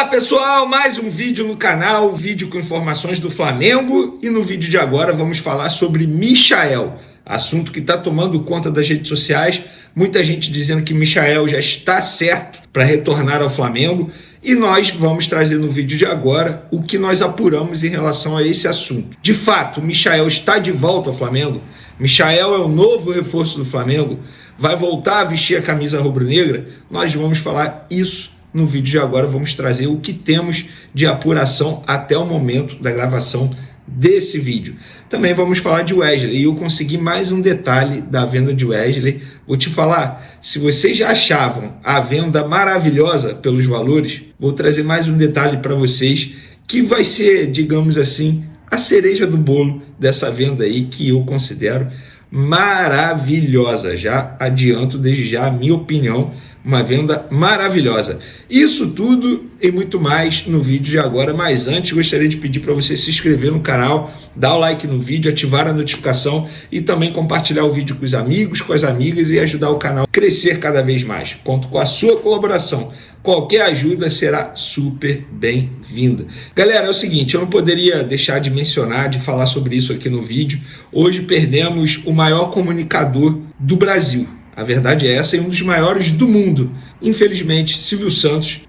Olá pessoal, mais um vídeo no canal, vídeo com informações do Flamengo, e no vídeo de agora vamos falar sobre Michael, assunto que está tomando conta das redes sociais, muita gente dizendo que Michael já está certo para retornar ao Flamengo, e nós vamos trazer no vídeo de agora o que nós apuramos em relação a esse assunto. De fato, Michael está de volta ao Flamengo, Michael é o novo reforço do Flamengo, vai voltar a vestir a camisa rubro-negra. Nós vamos falar isso no vídeo de agora, vamos trazer o que temos de apuração até o momento da gravação desse vídeo. Também vamos falar de Wesley, e eu consegui mais um detalhe da venda de Wesley. Vou te falar, se vocês já achavam a venda maravilhosa pelos valores, vou trazer mais um detalhe para vocês, que vai ser, digamos assim, a cereja do bolo dessa venda aí, que eu considero maravilhosa. Já adianto desde já a minha opinião, uma venda maravilhosa. Isso tudo e muito mais no vídeo de agora, mas antes gostaria de pedir para você se inscrever no canal, dar o like no vídeo, ativar a notificação e também compartilhar o vídeo com os amigos, com as amigas e ajudar o canal a crescer cada vez mais. Conto com a sua colaboração. Qualquer ajuda será super bem-vinda. Galera, é o seguinte, eu não poderia deixar de mencionar, de falar sobre isso aqui no vídeo. Hoje perdemos o maior comunicador do Brasil. A verdade é essa, e um dos maiores do mundo. Infelizmente, Silvio Santos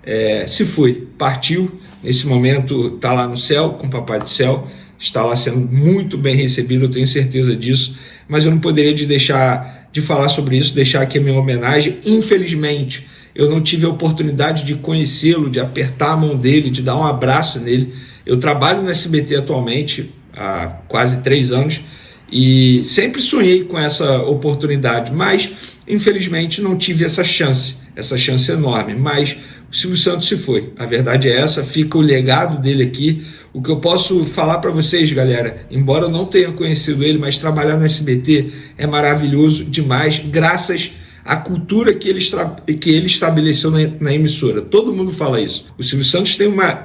se foi, partiu. Nesse momento está lá no céu, com o Papai do Céu. Está lá sendo muito bem recebido, eu tenho certeza disso. Mas eu não poderia deixar de falar sobre isso, deixar aqui a minha homenagem. Infelizmente, eu não tive a oportunidade de conhecê-lo, de apertar a mão dele, de dar um abraço nele. Eu trabalho no SBT atualmente há quase 3 anos e sempre sonhei com essa oportunidade, mas infelizmente não tive essa chance enorme. Mas o Silvio Santos se foi, a verdade é essa, fica o legado dele aqui. O que eu posso falar para vocês, galera, embora eu não tenha conhecido ele, mas trabalhar no SBT é maravilhoso demais, graças a cultura que ele estabeleceu na emissora. Todo mundo fala isso. O Silvio Santos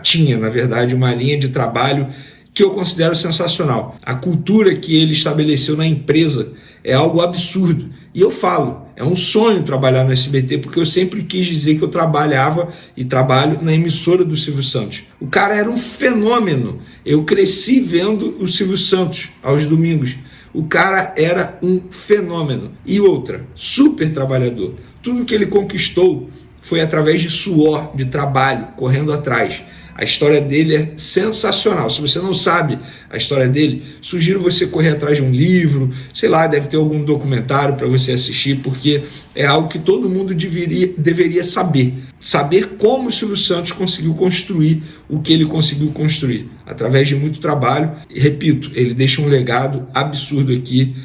tinha, na verdade, uma linha de trabalho que eu considero sensacional. A cultura que ele estabeleceu na empresa é algo absurdo. E eu falo, é um sonho trabalhar no SBT, porque eu sempre quis dizer que eu trabalhava e trabalho na emissora do Silvio Santos. O cara era um fenômeno. Eu cresci vendo o Silvio Santos aos domingos. O cara era um fenômeno. E outra, super trabalhador. Tudo que ele conquistou foi através de suor, de trabalho, correndo atrás. A história dele é sensacional. Se você não sabe a história dele, sugiro você correr atrás de um livro, sei lá, deve ter algum documentário para você assistir, porque é algo que todo mundo deveria saber. Saber como o Silvio Santos conseguiu construir o que ele conseguiu construir, através de muito trabalho. E, repito, ele deixa um legado absurdo aqui.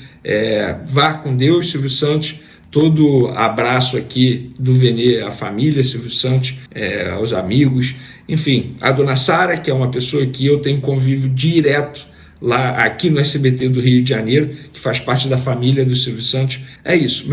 Vá com Deus, Silvio Santos. Todo abraço aqui do Venê, à família Silvio Santos, aos amigos, enfim, a dona Sara, que é uma pessoa que eu tenho convívio direto lá aqui no SBT do Rio de Janeiro, que faz parte da família do Silvio Santos. É isso,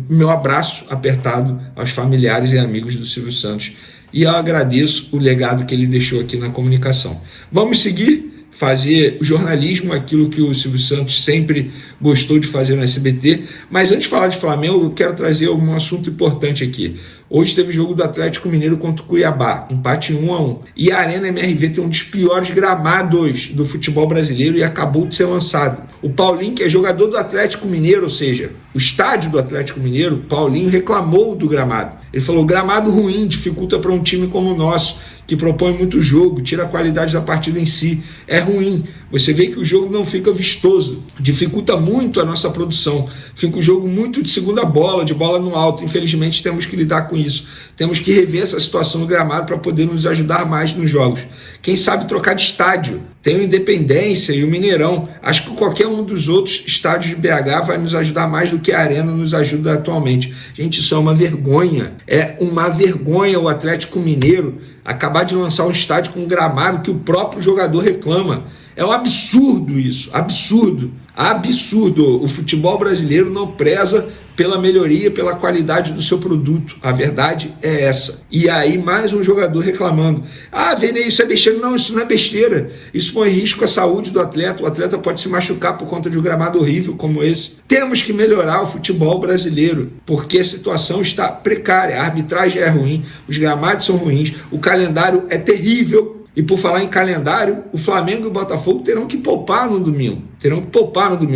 meu abraço apertado aos familiares e amigos do Silvio Santos, e eu agradeço o legado que ele deixou aqui na comunicação. Vamos seguir? Fazer jornalismo, aquilo que o Silvio Santos sempre gostou de fazer no SBT. Mas antes de falar de Flamengo, eu quero trazer um assunto importante aqui. Hoje teve jogo do Atlético Mineiro contra o Cuiabá, empate 1-1. E a Arena MRV tem um dos piores gramados do futebol brasileiro e acabou de ser lançado. O Paulinho, que é jogador do Atlético Mineiro, ou seja, o estádio do Atlético Mineiro, Paulinho reclamou do gramado. Ele falou: gramado ruim dificulta para um time como o nosso, que propõe muito jogo, tira a qualidade da partida em si. É ruim. Você vê que o jogo não fica vistoso, dificulta muito a nossa produção. Fica um jogo muito de segunda bola, de bola no alto. Infelizmente temos que lidar com isso. Temos que rever essa situação no gramado para poder nos ajudar mais nos jogos. Quem sabe trocar de estádio. Tem o Independência e o Mineirão. Acho que qualquer um dos outros estádios de BH vai nos ajudar mais do que a Arena nos ajuda atualmente. Gente, isso é uma vergonha. É uma vergonha o Atlético Mineiro acabar de lançar um estádio com um gramado que o próprio jogador reclama. É um absurdo isso. Absurdo. Absurdo. O futebol brasileiro não preza pela melhoria, pela qualidade do seu produto. A verdade é essa. E aí mais um jogador reclamando. Ah, Vene, isso é besteira. Não, isso não é besteira. Isso põe em risco a saúde do atleta. O atleta pode se machucar por conta de um gramado horrível como esse. Temos que melhorar o futebol brasileiro, porque a situação está precária. A arbitragem é ruim, os gramados são ruins, o calendário é terrível. E por falar em calendário, o Flamengo e o Botafogo terão que poupar no domingo.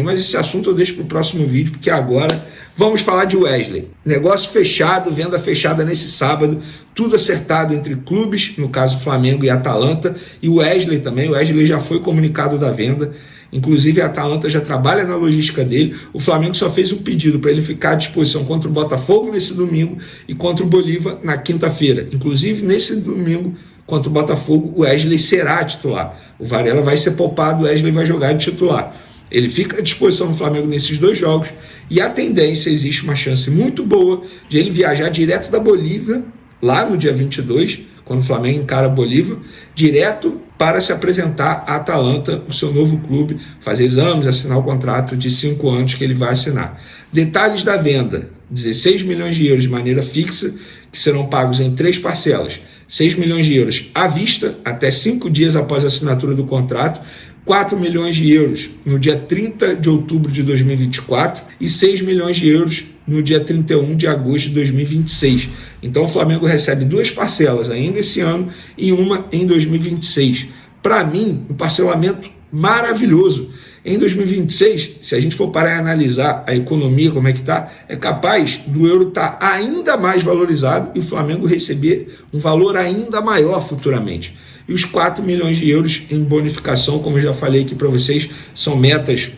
Mas esse assunto eu deixo para o próximo vídeo, porque agora vamos falar de Wesley. Negócio fechado, venda fechada nesse sábado, tudo acertado entre clubes, no caso Flamengo e Atalanta, e o Wesley também. O Wesley já foi comunicado da venda. Inclusive a Atalanta já trabalha na logística dele. O Flamengo só fez um pedido para ele ficar à disposição contra o Botafogo nesse domingo e contra o Bolívar na quinta-feira. Inclusive nesse domingo contra o Botafogo, o Wesley será titular. O Varela vai ser poupado, o Wesley vai jogar de titular. Ele fica à disposição do Flamengo nesses 2 jogos e a tendência, existe uma chance muito boa de ele viajar direto da Bolívia, lá no dia 22, quando o Flamengo encara a Bolívia, direto para se apresentar à Atalanta, o seu novo clube, fazer exames, assinar o contrato de 5 anos que ele vai assinar. Detalhes da venda: 16 milhões de euros de maneira fixa, que serão pagos em 3 parcelas. 6 milhões de euros à vista, até 5 dias após a assinatura do contrato, 4 milhões de euros no dia 30 de outubro de 2024 e 6 milhões de euros no dia 31 de agosto de 2026. Então o Flamengo recebe 2 parcelas ainda esse ano e uma em 2026. Para mim, um parcelamento maravilhoso. Em 2026, se a gente for parar e analisar a economia, como é que está, é capaz do euro estar ainda mais valorizado e o Flamengo receber um valor ainda maior futuramente. E os 4 milhões de euros em bonificação, como eu já falei aqui para vocês, são metas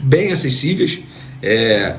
bem acessíveis.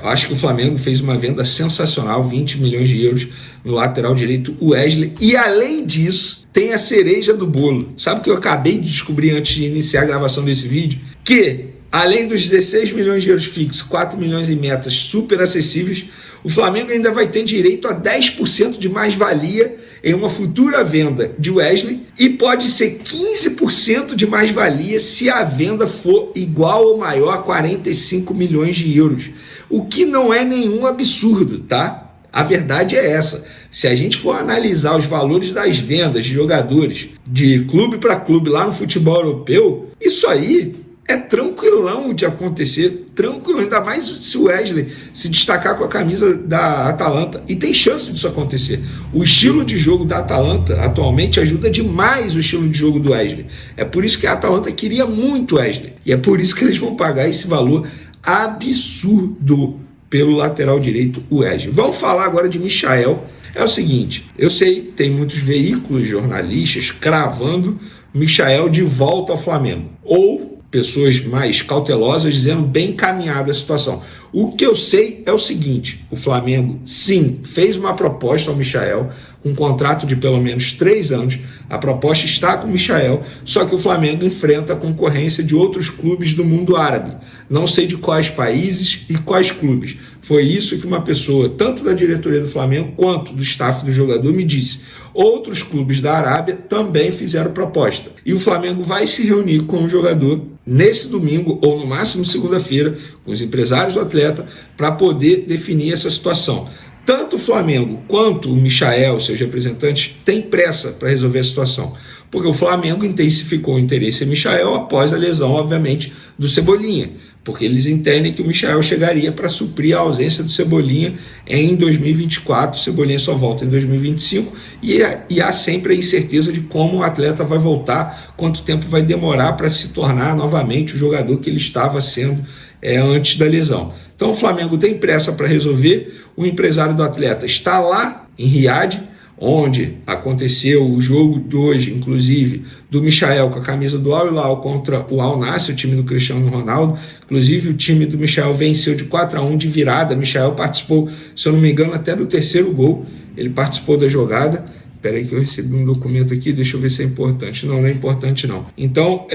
Acho que o Flamengo fez uma venda sensacional, 20 milhões de euros no lateral direito, o Wesley. E além disso, tem a cereja do bolo. Sabe o que eu acabei de descobrir antes de iniciar a gravação desse vídeo? Que além dos 16 milhões de euros fixos, 4 milhões em metas super acessíveis, o Flamengo ainda vai ter direito a 10% de mais-valia em uma futura venda de Wesley e pode ser 15% de mais-valia se a venda for igual ou maior a 45 milhões de euros, o que não é nenhum absurdo, tá? A verdade é essa. Se a gente for analisar os valores das vendas de jogadores de clube para clube lá no futebol europeu, isso aí é tranquilão de acontecer, tranquilo, ainda mais se o Wesley se destacar com a camisa da Atalanta, e tem chance disso acontecer. O estilo de jogo da Atalanta atualmente ajuda demais o estilo de jogo do Wesley. É por isso que a Atalanta queria muito o Wesley, e é por isso que eles vão pagar esse valor absurdo pelo lateral direito, o Wesley. Vamos falar agora de Michael. É o seguinte, eu sei, tem muitos veículos jornalistas cravando Michael de volta ao Flamengo, ou pessoas mais cautelosas dizendo bem encaminhada a situação. O que eu sei é o seguinte: o Flamengo, sim, fez uma proposta ao Michael, com um contrato de pelo menos 3 anos. A proposta está com o Michael, só que o Flamengo enfrenta a concorrência de outros clubes do mundo árabe. Não sei de quais países e quais clubes. Foi isso que uma pessoa, tanto da diretoria do Flamengo quanto do staff do jogador, me disse. Outros clubes da Arábia também fizeram proposta. E o Flamengo vai se reunir com o jogador nesse domingo, ou no máximo segunda-feira, com os empresários do atleta, para poder definir essa situação. Tanto o Flamengo quanto o Michael, seus representantes, têm pressa para resolver a situação, porque o Flamengo intensificou o interesse em Michael após a lesão, obviamente, do Cebolinha, porque eles entendem que o Michael chegaria para suprir a ausência do Cebolinha em 2024, o Cebolinha só volta em 2025, e há sempre a incerteza de como o atleta vai voltar, quanto tempo vai demorar para se tornar novamente o jogador que ele estava sendo antes da lesão. Então o Flamengo tem pressa para resolver, o empresário do atleta está lá em Riad, onde aconteceu o jogo de hoje, inclusive, do Michael com a camisa do Al Hilal contra o Al Nassr, o time do Cristiano Ronaldo. Inclusive o time do Michael venceu de 4-1 de virada. Michael participou, se eu não me engano, até do 3º gol, ele participou da jogada. Espera aí que eu recebi um documento aqui, deixa eu ver se é importante. Não é importante não. Então,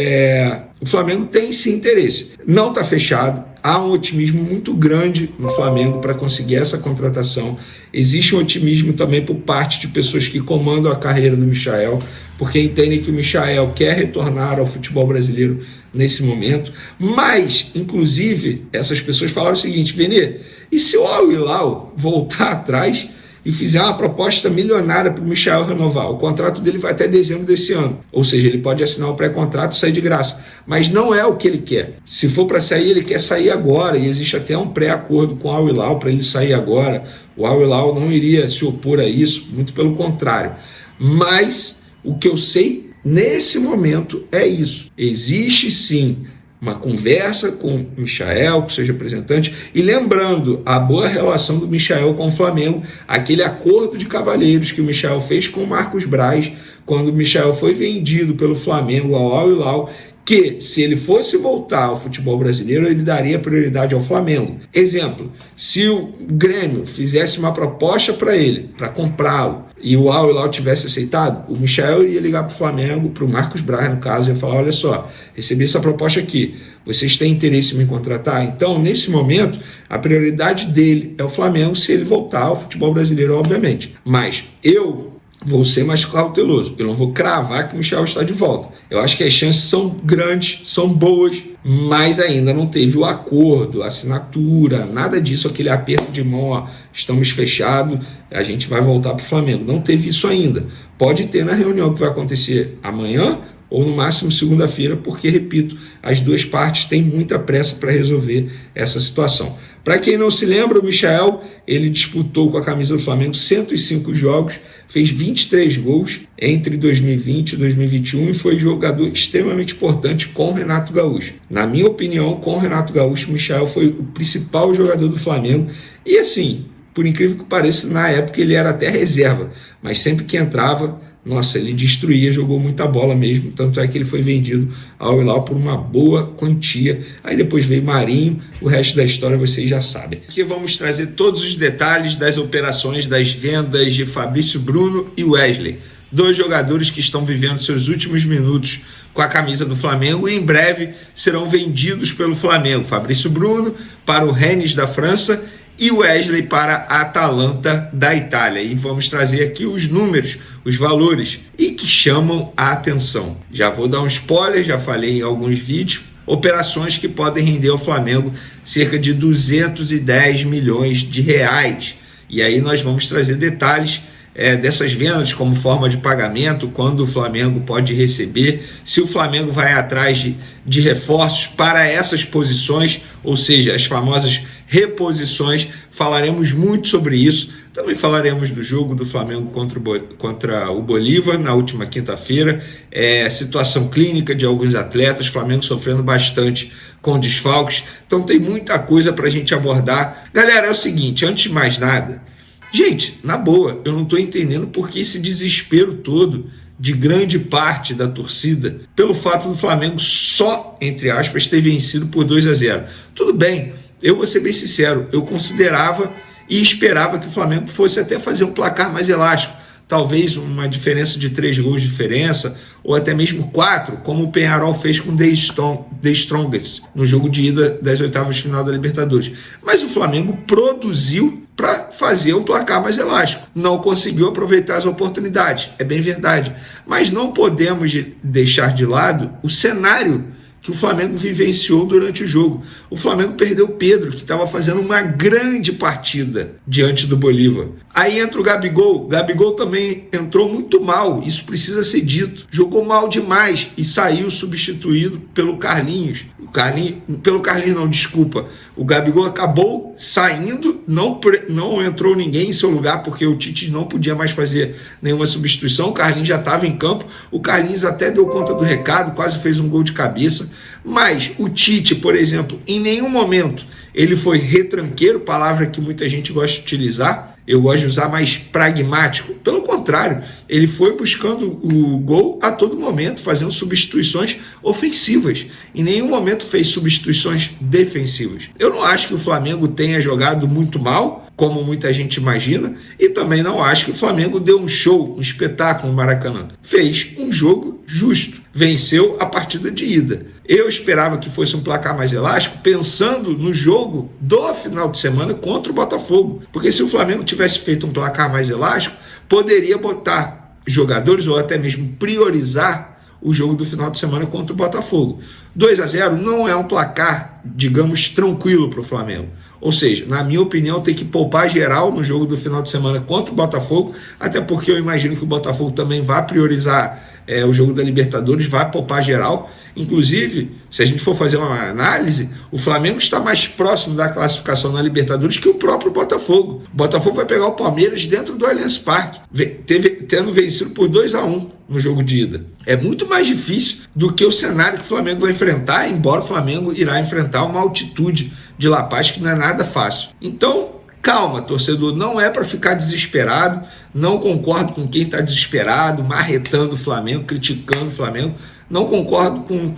o Flamengo tem sim interesse. Não está fechado, há um otimismo muito grande no Flamengo para conseguir essa contratação. Existe um otimismo também por parte de pessoas que comandam a carreira do Michael, porque entendem que o Michael quer retornar ao futebol brasileiro nesse momento. Mas, inclusive, essas pessoas falaram o seguinte: Vene, E se o Al Hilal voltar atrás e fizer uma proposta milionária para o Michael renovar, o contrato dele vai até dezembro desse ano, ou seja, ele pode assinar o pré-contrato e sair de graça, mas não é o que ele quer. Se for para sair, ele quer sair agora, e existe até um pré-acordo com o Al Hilal para ele sair agora. O Al Hilal não iria se opor a isso, muito pelo contrário. Mas o que eu sei nesse momento é isso. Existe sim uma conversa com o Michael, com seus representantes, e lembrando a boa relação do Michael com o Flamengo, aquele acordo de cavalheiros que o Michael fez com o Marcos Braz, quando o Michael foi vendido pelo Flamengo ao Al Hilal, que se ele fosse voltar ao futebol brasileiro, ele daria prioridade ao Flamengo. Exemplo, se o Grêmio fizesse uma proposta para ele, para comprá-lo, e o Al Hilal tivesse aceitado, o Michael iria ligar para o Flamengo, para o Marcos Braz, no caso, e ia falar, olha só, recebi essa proposta aqui, vocês têm interesse em me contratar? Então, nesse momento, a prioridade dele é o Flamengo, se ele voltar ao futebol brasileiro, obviamente. Mas eu vou ser mais cauteloso. Eu não vou cravar que o Michael está de volta. Eu acho que as chances são grandes, são boas, mas ainda não teve o acordo, a assinatura, nada disso, aquele aperto de mão, ó, estamos fechados, a gente vai voltar para o Flamengo. Não teve isso ainda. Pode ter na reunião que vai acontecer amanhã ou no máximo segunda-feira, porque, repito, as duas partes têm muita pressa para resolver essa situação. Para quem não se lembra, o Michael, ele disputou com a camisa do Flamengo 105 jogos, fez 23 gols entre 2020 e 2021 e foi jogador extremamente importante com o Renato Gaúcho. Na minha opinião, com o Renato Gaúcho, o Michael foi o principal jogador do Flamengo e assim, por incrível que pareça, na época ele era até reserva, mas sempre que entrava, nossa, ele destruía, jogou muita bola mesmo, tanto é que ele foi vendido ao Hilal por uma boa quantia. Aí depois veio Marinho, o resto da história vocês já sabem. Aqui vamos trazer todos os detalhes das operações, das vendas de Fabrício Bruno e Wesley, dois jogadores que estão vivendo seus últimos minutos com a camisa do Flamengo e em breve serão vendidos pelo Flamengo. Fabrício Bruno para o Rennes da França e Wesley para a Atalanta da Itália. E vamos trazer aqui os números, os valores, e que chamam a atenção. Já vou dar um spoiler, já falei em alguns vídeos, operações que podem render ao Flamengo cerca de 210 milhões de reais. E aí nós vamos trazer detalhes dessas vendas como forma de pagamento, quando o Flamengo pode receber, se o Flamengo vai atrás de reforços para essas posições, ou seja, as famosas reposições. Falaremos muito sobre isso. Também falaremos do jogo do Flamengo contra o Bolívar na última quinta-feira, situação clínica de alguns atletas, Flamengo sofrendo bastante com desfalques, então tem muita coisa para a gente abordar. Galera, é o seguinte, antes de mais nada, gente, na boa, eu não estou entendendo por que esse desespero todo de grande parte da torcida pelo fato do Flamengo só, entre aspas, ter vencido por 2-0. Tudo bem, eu vou ser bem sincero, eu considerava e esperava que o Flamengo fosse até fazer um placar mais elástico, talvez uma diferença de 3 gols de diferença, ou até mesmo 4, como o Peñarol fez com The Strongest, no jogo de ida das oitavas de final da Libertadores. Mas o Flamengo produziu para fazer um placar mais elástico. Não conseguiu aproveitar as oportunidades, é bem verdade. Mas não podemos deixar de lado o cenário que o Flamengo vivenciou durante o jogo. O Flamengo perdeu o Pedro, que estava fazendo uma grande partida diante do Bolívar. Aí entra o Gabigol. Gabigol também entrou muito mal, isso precisa ser dito. Jogou mal demais e saiu substituído pelo Carlinhos. O Gabigol acabou saindo, não entrou ninguém em seu lugar, porque o Tite não podia mais fazer nenhuma substituição. O Carlinhos já estava em campo. O Carlinhos até deu conta do recado, quase fez um gol de cabeça. Mas o Tite, por exemplo, em nenhum momento ele foi retranqueiro, palavra que muita gente gosta de utilizar. Eu gosto de usar mais pragmático. Pelo contrário, ele foi buscando o gol a todo momento, fazendo substituições ofensivas. Em nenhum momento fez substituições defensivas. Eu não acho que o Flamengo tenha jogado muito mal, como muita gente imagina, e também não acho que o Flamengo deu um show, um espetáculo no Maracanã. Fez um jogo justo, venceu a partida de ida. Eu esperava que fosse um placar mais elástico, pensando no jogo do final de semana contra o Botafogo, porque se o Flamengo tivesse feito um placar mais elástico, poderia botar jogadores ou até mesmo priorizar o jogo do final de semana contra o Botafogo. 2-0 não é um placar, digamos, tranquilo para o Flamengo. Ou seja, na minha opinião, tem que poupar geral no jogo do final de semana contra o Botafogo, até porque eu imagino que o Botafogo também vai priorizar o jogo da Libertadores, vai poupar geral. Inclusive, se a gente for fazer uma análise, o Flamengo está mais próximo da classificação na Libertadores que o próprio Botafogo. O Botafogo vai pegar o Palmeiras dentro do Allianz Parque, tendo vencido por 2-1 no jogo de ida. É muito mais difícil do que o cenário que o Flamengo vai enfrentar, embora o Flamengo irá enfrentar uma altitude de La Paz que não é nada fácil. Então, calma, torcedor, não é para ficar desesperado. Não concordo com quem está desesperado, marretando o Flamengo, criticando o Flamengo. Não concordo com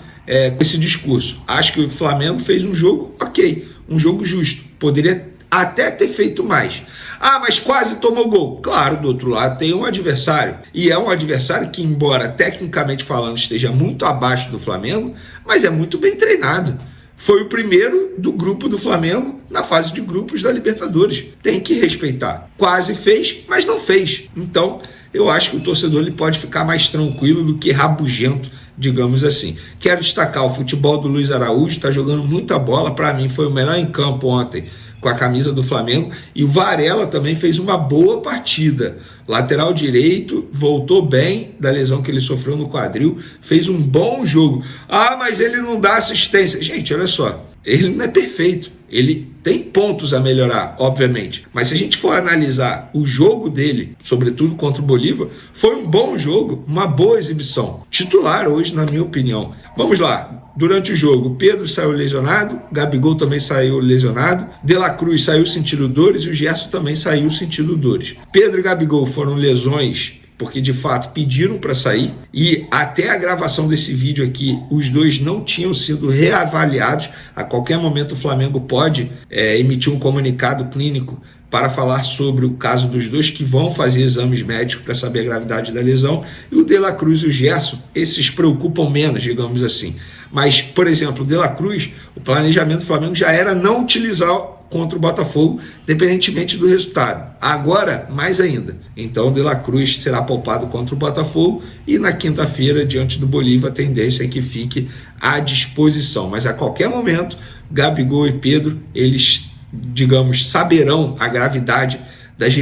esse discurso. Acho que o Flamengo fez um jogo ok, um jogo justo. Poderia até ter feito mais. Ah, mas quase tomou gol. Claro, do outro lado tem um adversário. E é um adversário que, embora tecnicamente falando esteja muito abaixo do Flamengo, mas é muito bem treinado. Foi o primeiro do grupo do Flamengo na fase de grupos da Libertadores. Tem que respeitar. Quase fez, mas não fez. Então, eu acho que o torcedor ele pode ficar mais tranquilo do que rabugento, digamos assim. Quero destacar o futebol do Luiz Araújo, está jogando muita bola. Para mim, foi o melhor em campo ontem com a camisa do Flamengo. E o Varela também fez uma boa partida. Lateral direito, voltou bem da lesão que ele sofreu no quadril, fez um bom jogo. Ah, mas ele não dá assistência. Gente, olha só, ele não é perfeito. Ele tem pontos a melhorar, obviamente. Mas se a gente for analisar o jogo dele, sobretudo contra o Bolívar, foi um bom jogo, uma boa exibição. Titular hoje, na minha opinião. Vamos lá. Durante o jogo, Pedro saiu lesionado, Gabigol também saiu lesionado, De La Cruz saiu sentindo dores e o Gerson também saiu sentindo dores. Pedro e Gabigol foram lesões porque de fato pediram para sair, e até a gravação desse vídeo aqui, os dois não tinham sido reavaliados. A qualquer momento o Flamengo pode emitir um comunicado clínico para falar sobre o caso dos dois, que vão fazer exames médicos para saber a gravidade da lesão. E o De La Cruz e o Gerson, esses preocupam menos, digamos assim. Mas, por exemplo, o De La Cruz, o planejamento do Flamengo já era não utilizar contra o Botafogo, independentemente do resultado. Agora, mais ainda. Então, o De La Cruz será poupado contra o Botafogo e na quinta-feira, diante do Bolívar, a tendência é que fique à disposição. Mas a qualquer momento, Gabigol e Pedro, eles, digamos, saberão a gravidade das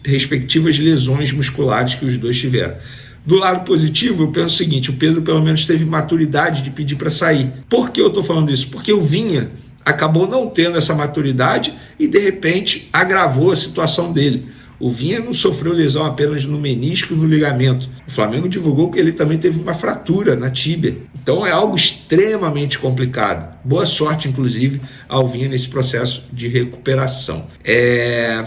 respectivas lesões musculares que os dois tiveram. Do lado positivo, eu penso o seguinte: o Pedro pelo menos teve maturidade de pedir para sair. Por que eu estou falando isso? Porque o Vinha acabou não tendo essa maturidade e de repente agravou a situação dele. O Vinha não sofreu lesão apenas no menisco e no ligamento. O Flamengo divulgou que ele também teve uma fratura na tíbia. Então é algo extremamente complicado. Boa sorte, inclusive, ao Vinha nesse processo de recuperação.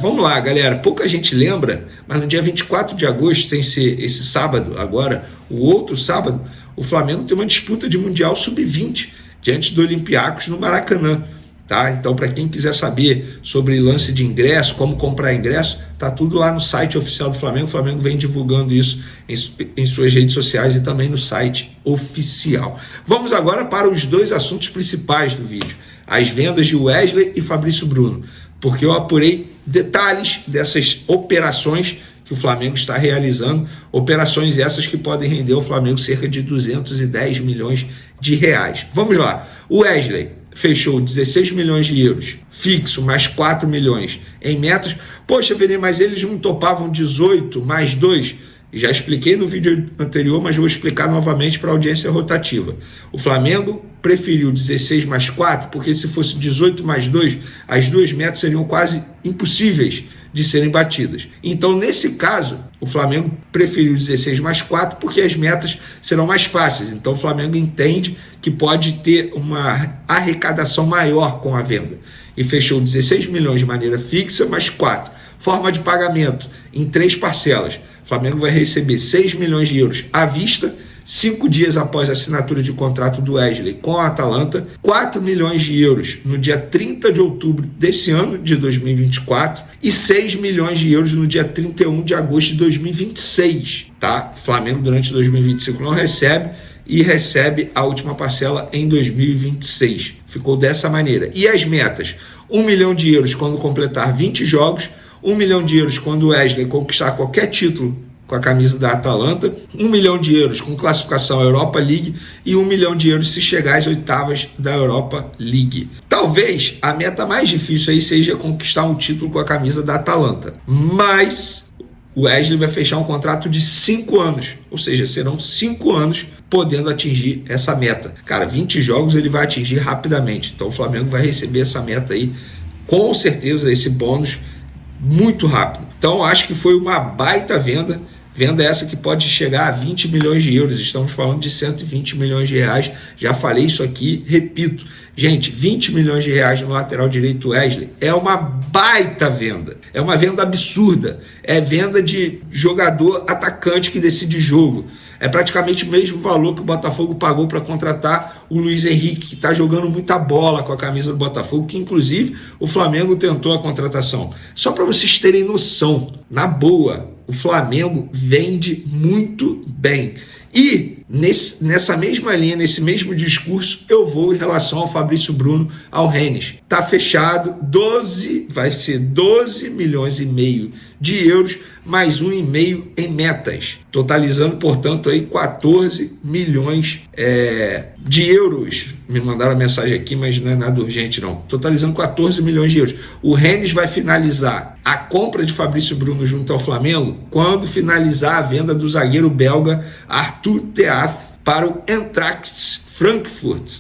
Vamos lá, galera. Pouca gente lembra, mas no dia 24 de agosto, sem ser esse sábado, agora, o outro sábado, o Flamengo tem uma disputa de Mundial Sub-20 diante do Olympiacos no Maracanã. Tá? Então, para quem quiser saber sobre lance de ingresso, como comprar ingresso, tá tudo lá no site oficial do Flamengo. O Flamengo vem divulgando isso em suas redes sociais e também no site oficial. Vamos agora para os dois assuntos principais do vídeo: as vendas de Wesley e Fabrício Bruno, porque eu apurei detalhes dessas operações que o Flamengo está realizando, operações essas que podem render ao Flamengo cerca de 210 milhões de reais. Vamos lá. O Wesley fechou 16 milhões de euros, fixo, mais 4 milhões em metas. Poxa, Vini, mas eles não topavam 18 mais 2? Já expliquei no vídeo anterior, mas vou explicar novamente para a audiência rotativa. O Flamengo preferiu 16 mais 4, porque se fosse 18 mais 2, as duas metas seriam quase impossíveis de serem batidas. Então, nesse caso, o Flamengo preferiu 16 mais 4 porque as metas serão mais fáceis. Então, o Flamengo entende que pode ter uma arrecadação maior com a venda. E fechou 16 milhões de maneira fixa, mais 4. Forma de pagamento em 3 parcelas. O Flamengo vai receber 6 milhões de euros à vista, 5 dias após a assinatura de contrato do Wesley com a Atalanta, 4 milhões de euros no dia 30 de outubro desse ano, de 2024, e 6 milhões de euros no dia 31 de agosto de 2026. Tá? O Flamengo durante 2025 não recebe, e recebe a última parcela em 2026. Ficou dessa maneira. E as metas? 1 milhão de euros quando completar 20 jogos, 1 milhão de euros quando o Wesley conquistar qualquer título com a camisa da Atalanta, 1 milhão de euros com classificação à Europa League e 1 milhão de euros se chegar às oitavas da Europa League. Talvez a meta mais difícil aí seja conquistar um título com a camisa da Atalanta, mas o Wesley vai fechar um contrato de 5 anos, ou seja, serão 5 anos podendo atingir essa meta. Cara, 20 jogos ele vai atingir rapidamente, então o Flamengo vai receber essa meta aí, com certeza, esse bônus muito rápido. Então acho que foi uma baita venda essa que pode chegar a 20 milhões de euros, estamos falando de 120 milhões de reais, já falei isso aqui, repito, gente, 20 milhões de reais no lateral direito Wesley é uma baita venda, é uma venda absurda, é venda de jogador atacante que decide jogo, é praticamente o mesmo valor que o Botafogo pagou para contratar o Luiz Henrique, que está jogando muita bola com a camisa do Botafogo, que inclusive o Flamengo tentou a contratação. Só para vocês terem noção, na boa, o Flamengo vende muito bem. E nessa mesma linha, nesse mesmo discurso, eu vou em relação ao Fabrício Bruno, ao Rennes. Está fechado, vai ser 12 milhões e meio de euros, mais 1,5 em metas, totalizando, portanto, aí 14 milhões de euros. Me mandaram a mensagem aqui, mas não é nada urgente não. Totalizando 14 milhões de euros. O Rennes vai finalizar a compra de Fabrício Bruno junto ao Flamengo quando finalizar a venda do zagueiro belga Arthur Theath para o Eintracht Frankfurt,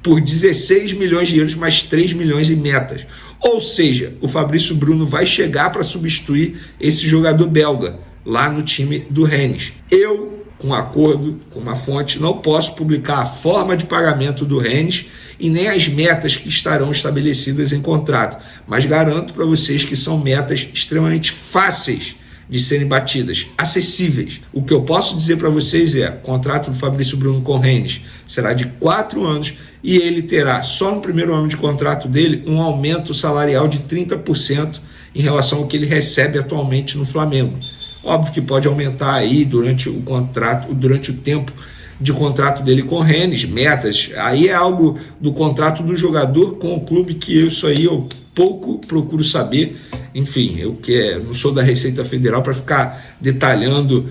por 16 milhões de euros mais 3 milhões em metas. Ou seja, o Fabrício Bruno vai chegar para substituir esse jogador belga lá no time do Rennes. Eu, com acordo com uma fonte, não posso publicar a forma de pagamento do Rennes e nem as metas que estarão estabelecidas em contrato, mas garanto para vocês que são metas extremamente fáceis de serem batidas, acessíveis. O que eu posso dizer para vocês é: o contrato do Fabrício Bruno com o Rennes será de 4 anos e ele terá, só no primeiro ano de contrato dele, um aumento salarial de 30% em relação ao que ele recebe atualmente no Flamengo. Óbvio que pode aumentar aí durante o contrato, durante o tempo de contrato dele com o Rennes, metas, aí é algo do contrato do jogador com o clube, que isso aí eu pouco procuro saber. Enfim, eu não sou da Receita Federal para ficar detalhando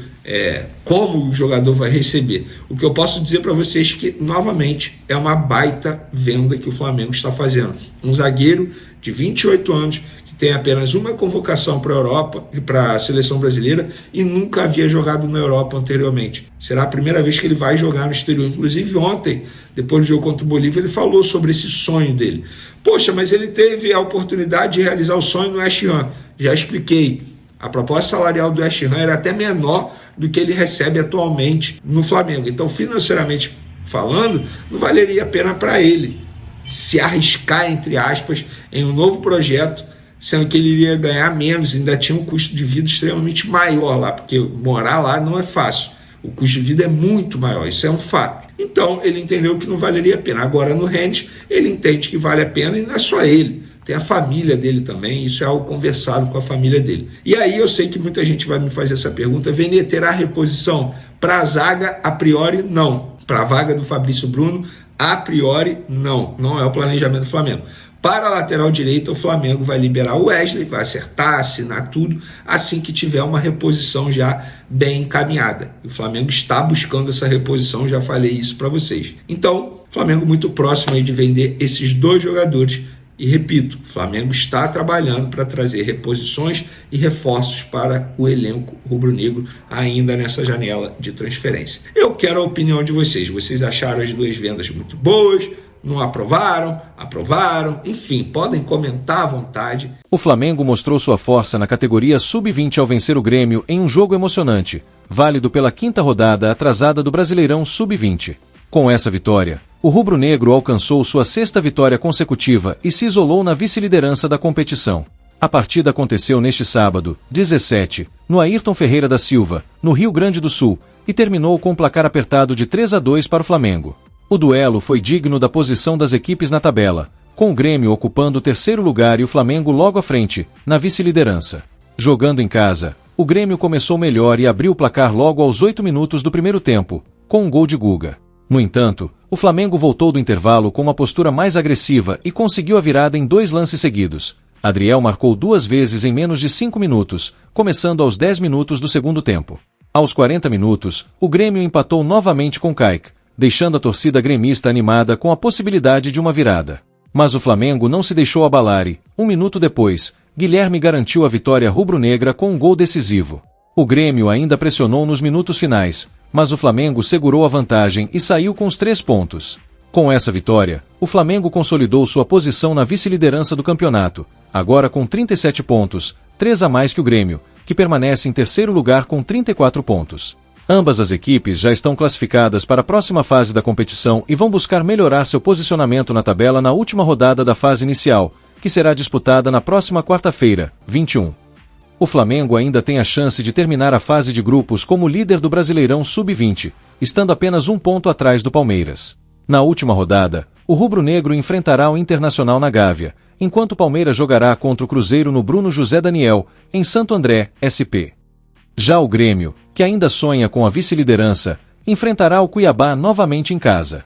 como o jogador vai receber. O que eu posso dizer para vocês é que, novamente, é uma baita venda que o Flamengo está fazendo. Um zagueiro de 28 anos, que tem apenas uma convocação para a Europa e para a seleção brasileira e nunca havia jogado na Europa anteriormente. Será a primeira vez que ele vai jogar no exterior. Inclusive ontem, depois do jogo contra o Bolívia, ele falou sobre esse sonho dele. Poxa, mas ele teve a oportunidade de realizar o sonho no West Ham. Já expliquei. A proposta salarial do West Ham era até menor do que ele recebe atualmente no Flamengo. Então, financeiramente falando, não valeria a pena para ele se arriscar, entre aspas, em um novo projeto, sendo que ele iria ganhar menos, ainda tinha um custo de vida extremamente maior lá, porque morar lá não é fácil. O custo de vida é muito maior, isso é um fato. Então, ele entendeu que não valeria a pena. Agora, no Rennes, ele entende que vale a pena, e não é só ele. Tem a família dele também, isso é algo conversado com a família dele. E aí eu sei que muita gente vai me fazer essa pergunta: Vene, terá reposição para a zaga? A priori, não. Para a vaga do Fabrício Bruno, a priori, não. Não é o planejamento do Flamengo. Para a lateral direita, o Flamengo vai liberar o Wesley, vai acertar, assinar tudo, assim que tiver uma reposição já bem encaminhada. O Flamengo está buscando essa reposição, já falei isso para vocês. Então, o Flamengo muito próximo aí de vender esses 2 jogadores. E repito, o Flamengo está trabalhando para trazer reposições e reforços para o elenco rubro-negro ainda nessa janela de transferência. Eu quero a opinião de vocês. Vocês acharam as 2 vendas muito boas? Não aprovaram? Aprovaram? Enfim, podem comentar à vontade. O Flamengo mostrou sua força na categoria Sub-20 ao vencer o Grêmio em um jogo emocionante, válido pela 5ª rodada atrasada do Brasileirão Sub-20. Com essa vitória, o rubro-negro alcançou sua 6ª vitória consecutiva e se isolou na vice-liderança da competição. A partida aconteceu neste sábado, 17, no Ayrton Ferreira da Silva, no Rio Grande do Sul, e terminou com um placar apertado de 3-2 para o Flamengo. O duelo foi digno da posição das equipes na tabela, com o Grêmio ocupando o 3º lugar e o Flamengo logo à frente, na vice-liderança. Jogando em casa, o Grêmio começou melhor e abriu o placar logo aos 8 minutos do primeiro tempo, com um gol de Guga. No entanto, o Flamengo voltou do intervalo com uma postura mais agressiva e conseguiu a virada em 2 lances seguidos. Adriel marcou 2 vezes em menos de 5 minutos, começando aos 10 minutos do segundo tempo. Aos 40 minutos, o Grêmio empatou novamente com Kaique, deixando a torcida gremista animada com a possibilidade de uma virada. Mas o Flamengo não se deixou abalar e, 1 minuto depois, Guilherme garantiu a vitória rubro-negra com um gol decisivo. O Grêmio ainda pressionou nos minutos finais, mas o Flamengo segurou a vantagem e saiu com os 3 pontos. Com essa vitória, o Flamengo consolidou sua posição na vice-liderança do campeonato, agora com 37 pontos, 3 a mais que o Grêmio, que permanece em terceiro lugar com 34 pontos. Ambas as equipes já estão classificadas para a próxima fase da competição e vão buscar melhorar seu posicionamento na tabela na última rodada da fase inicial, que será disputada na próxima quarta-feira, 21. O Flamengo ainda tem a chance de terminar a fase de grupos como líder do Brasileirão Sub-20, estando apenas 1 ponto atrás do Palmeiras. Na última rodada, o rubro-negro enfrentará o Internacional na Gávea, enquanto o Palmeiras jogará contra o Cruzeiro no Bruno José Daniel, em Santo André, SP. Já o Grêmio, que ainda sonha com a vice-liderança, enfrentará o Cuiabá novamente em casa.